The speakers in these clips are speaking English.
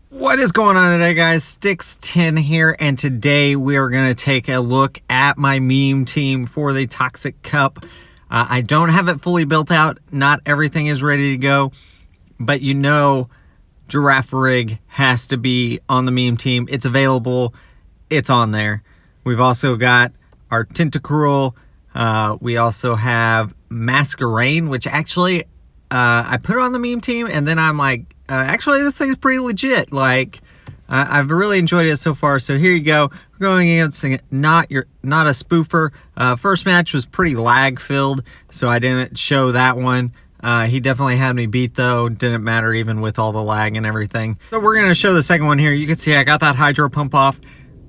What is going on today, guys? Sticks10 here, and today we are going to take a look at my meme team for the Toxic Cup. I don't have it fully built out. Not everything is ready to go, but you know Giraffe Rig has to be on the meme team. It's available. It's on there. We've also got our Tentacruel. We also have Masquerain, which actually I put on the meme team, and then I'm like, actually, this thing is pretty legit. Like, I've really enjoyed it so far. So here you go. We're going against not a spoofer. First match was pretty lag filled, so I didn't show that one. He definitely had me beat though. Didn't matter even with all the lag and everything. So we're gonna show the second one here. You can see I got that Hydro Pump off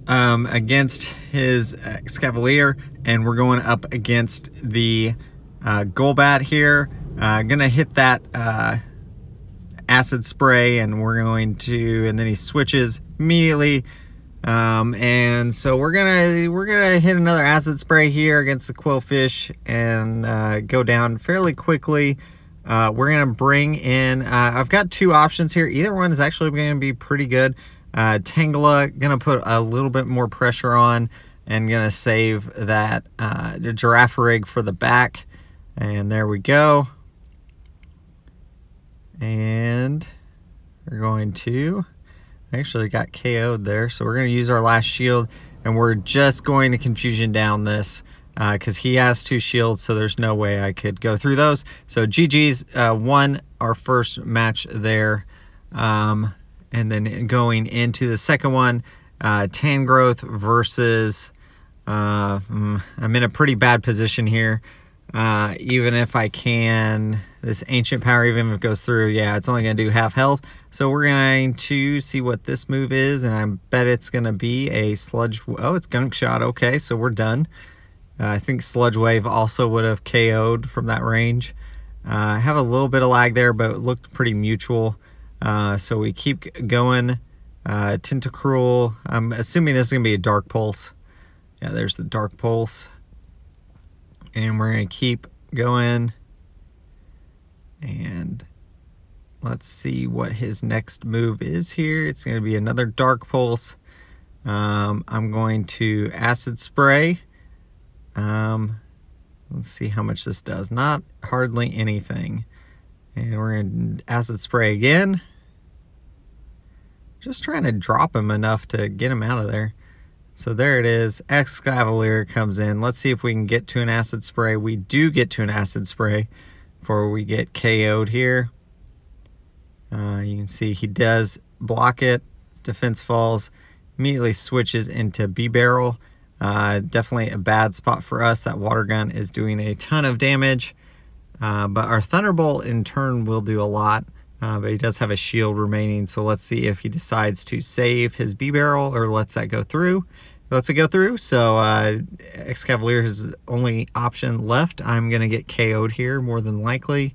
against his Excavalier, and we're going up against the Golbat here. Gonna hit that acid spray, and we're going to, and then he switches immediately, and so we're gonna hit another acid spray here against the Quillfish and go down fairly quickly. We're gonna bring in, I've got two options here. Either one is actually gonna be pretty good. Tangela, gonna put a little bit more pressure on and gonna save that the Giraffe Rig for the back, and there we go. And we're going to, actually got KO'd there, so we're going to use our last shield, and we're just going to confusion down this because he has two shields, so there's no way I could go through those. So GG's won our first match there. And then going into the second one, Tangrowth versus, I'm in a pretty bad position here. Even if I can, this Ancient Power, even if it goes through, yeah, it's only going to do half health. So we're going to see what this move is, and I bet it's going to be a Sludge. Oh, it's Gunk Shot. Okay, so we're done. I think Sludge Wave also would have KO'd from that range. I have a little bit of lag there, but it looked pretty mutual. So we keep going. Tentacruel, I'm assuming this is going to be a Dark Pulse. Yeah, there's the Dark Pulse. And we're going to keep going. And let's see what his next move is here. It's going to be another Dark Pulse. I'm going to Acid Spray. Let's see how much this does. Not hardly anything. And we're going to Acid Spray again. Just trying to drop him enough to get him out of there. So there it is. Excavalier comes in. Let's see if we can get to an Acid Spray. We do get to an Acid Spray before we get KO'd here. You can see he does block it. His defense falls. Immediately switches into B-Barrel. Definitely a bad spot for us. That water gun is doing a ton of damage. But our Thunderbolt in turn will do a lot. But he does have a shield remaining. So let's see if he decides to save his B-Barrel or lets that go through. Lets it go through. So Excavalier is his only option left. I'm going to get KO'd here more than likely.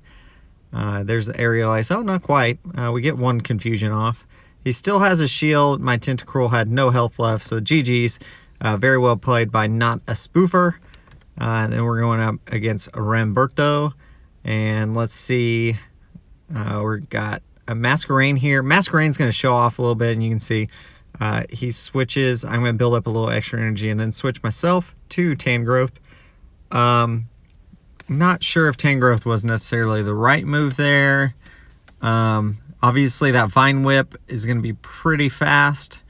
There's the Aerial Ice. Oh, not quite. We get one confusion off. He still has a shield. My Tentacruel had no health left. So GG's. Very well played by not a spoofer. And then we're going up against Ramberto. And let's see. We've got a Masquerain here. Masquerain's going to show off a little bit, and you can see he switches. I'm going to build up a little extra energy and then switch myself to Tangrowth. Not sure if Tangrowth was necessarily the right move there. Obviously, that Vine Whip is going to be pretty fast,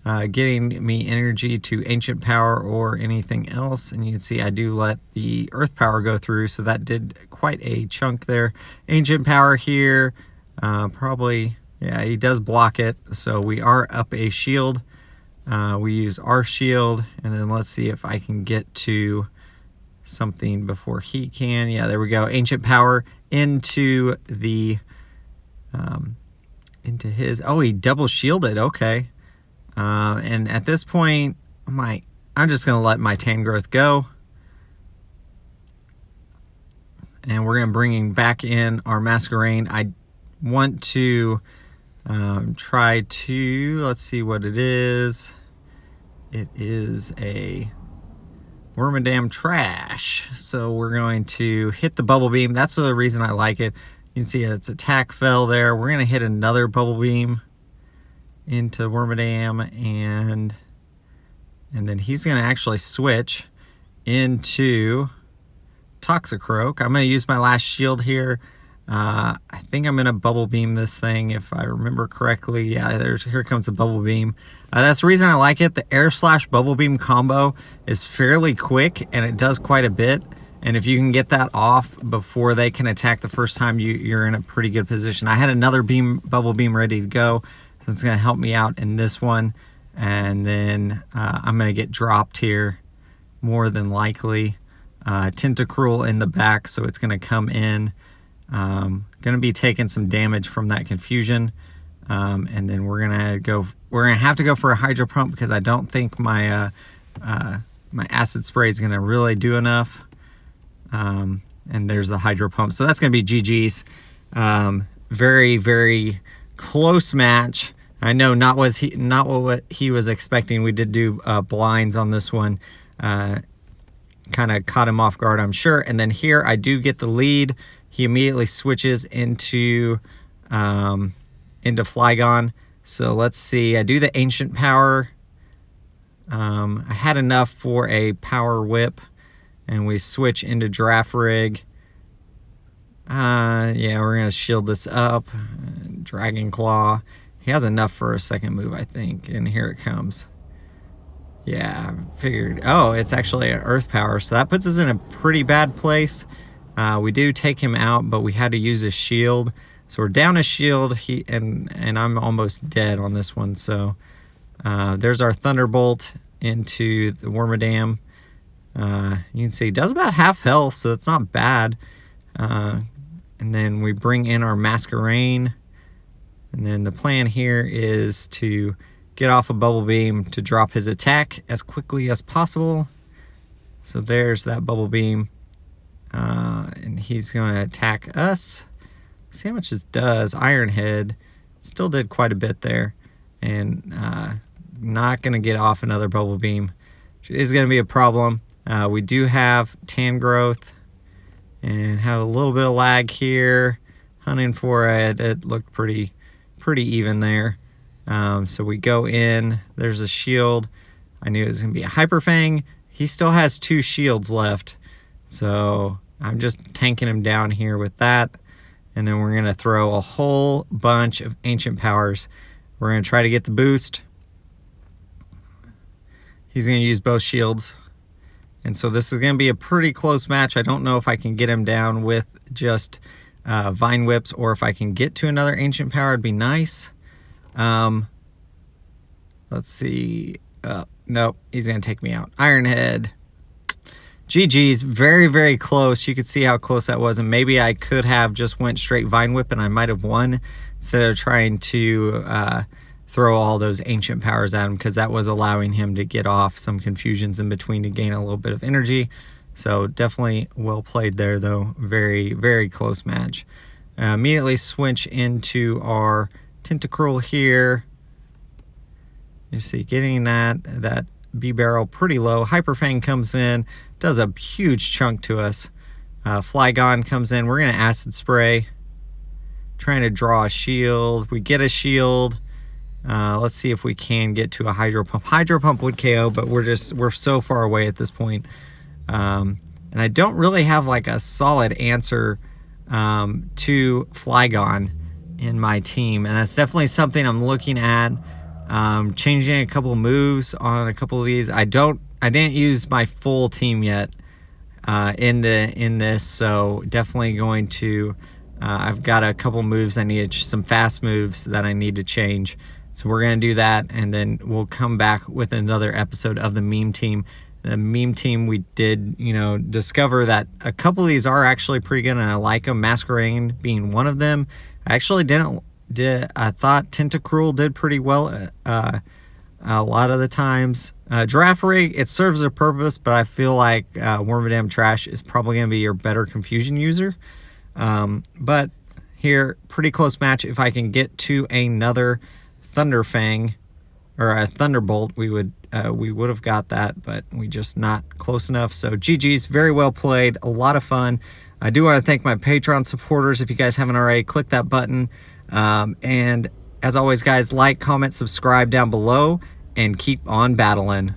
getting me energy to Ancient Power or anything else. And you can see I do let the Earth Power go through, so that did quite a chunk there. Ancient Power here, probably, yeah, he does block it, so we are up a shield. We use our shield, and then let's see if I can get to something before he can. Yeah, there we go. Ancient Power into the, into his, oh, he double shielded, okay. And at this point, I'm just going to let my Tangrowth go. And we're going to bring back in our Masquerain. I want to try to, let's see what it is. It is a Wormadam Trash. So we're going to hit the Bubble Beam. That's the reason I like it. You can see its attack fell there. We're going to hit another Bubble Beam. into Wormadam, and then he's going to actually switch into Toxicroak. I'm going to use my last shield here. I think I'm going to Bubble Beam this thing if I remember correctly. Yeah, here comes the Bubble Beam. That's the reason I like it. The Air Slash Bubble Beam combo is fairly quick and it does quite a bit. And if you can get that off before they can attack the first time, you're in a pretty good position. I had another Bubble Beam ready to go, so it's going to help me out in this one. And then I'm going to get dropped here more than likely. Tentacruel in the back, so it's going to come in. Going to be taking some damage from that confusion, and then we're gonna have to go for a Hydro Pump because I don't think my my Acid Spray is gonna really do enough. And there's the Hydro Pump, so that's gonna be GG's. Very, very close match. I know not what he was expecting. We did do blinds on this one. Kind of caught him off guard, I'm sure. And then here I do get the lead. He immediately switches into Flygon. So let's see. I do the Ancient Power. I had enough for a Power Whip, and we switch into Giraffe Rig. Yeah, we're gonna shield this up. Dragon Claw. He has enough for a second move, I think. And here it comes. Yeah, I figured. Oh, it's actually an Earth Power, so that puts us in a pretty bad place. We do take him out, but we had to use his shield. So we're down a shield, and I'm almost dead on this one. So there's our Thunderbolt into the Wormadam. You can see he does about half health, so it's not bad. And then we bring in our Masquerain. And then the plan here is to get off a Bubble Beam to drop his attack as quickly as possible. So there's that Bubble Beam. And he's going to attack us. See how much this does. Iron Head still did quite a bit there. And not going to get off another Bubble Beam, which is going to be a problem. We do have Tangrowth and have a little bit of lag here. Hunting for it. It looked pretty even there. So we go in. There's a shield. I knew it was going to be a Hyper Fang. He still has 2 shields left. So I'm just tanking him down here with that. And then we're going to throw a whole bunch of Ancient Powers. We're going to try to get the boost. He's going to use both shields. And so this is going to be a pretty close match. I don't know if I can get him down with just Vine Whips or if I can get to another Ancient Power. It'd be nice. Let's see. Nope, he's going to take me out. Iron Head. GG's, very, very close. You could see how close that was, and maybe I could have just went straight Vine Whip and I might have won instead of trying to throw all those Ancient Powers at him, because that was allowing him to get off some confusions in between to gain a little bit of energy. So definitely well played there, though. Very, very close match. Immediately switch into our Tentacruel here. You see, getting that B-Barrel pretty low. Hyper Fang comes in, does a huge chunk to us. Flygon comes in. We're going to Acid Spray. Trying to draw a shield. We get a shield. Let's see if we can get to a Hydro Pump. Hydro Pump would KO, but we're so far away at this point. And I don't really have like a solid answer to Flygon in my team. And that's definitely something I'm looking at. Changing a couple moves on a couple of these. I didn't use my full team yet in this, so definitely going to I've got a couple moves I need, some fast moves that I need to change. So we're going to do that, and then we'll come back with another episode of the meme team. The meme team, we did, discover that a couple of these are actually pretty good, and I like them. Masquerain being one of them. I actually I thought Tentacruel did pretty well a lot of the times. Giraffe Rig, it serves a purpose, but I feel like Wormadam Trash is probably going to be your better confusion user. But here, pretty close match. If I can get to another Thunderfang or a Thunderbolt, we would have got that, but we just not close enough. So GG's, very well played, a lot of fun. I do want to thank my Patreon supporters. If you guys haven't already, click that button. And As always, guys, like, comment, subscribe down below, and keep on battling.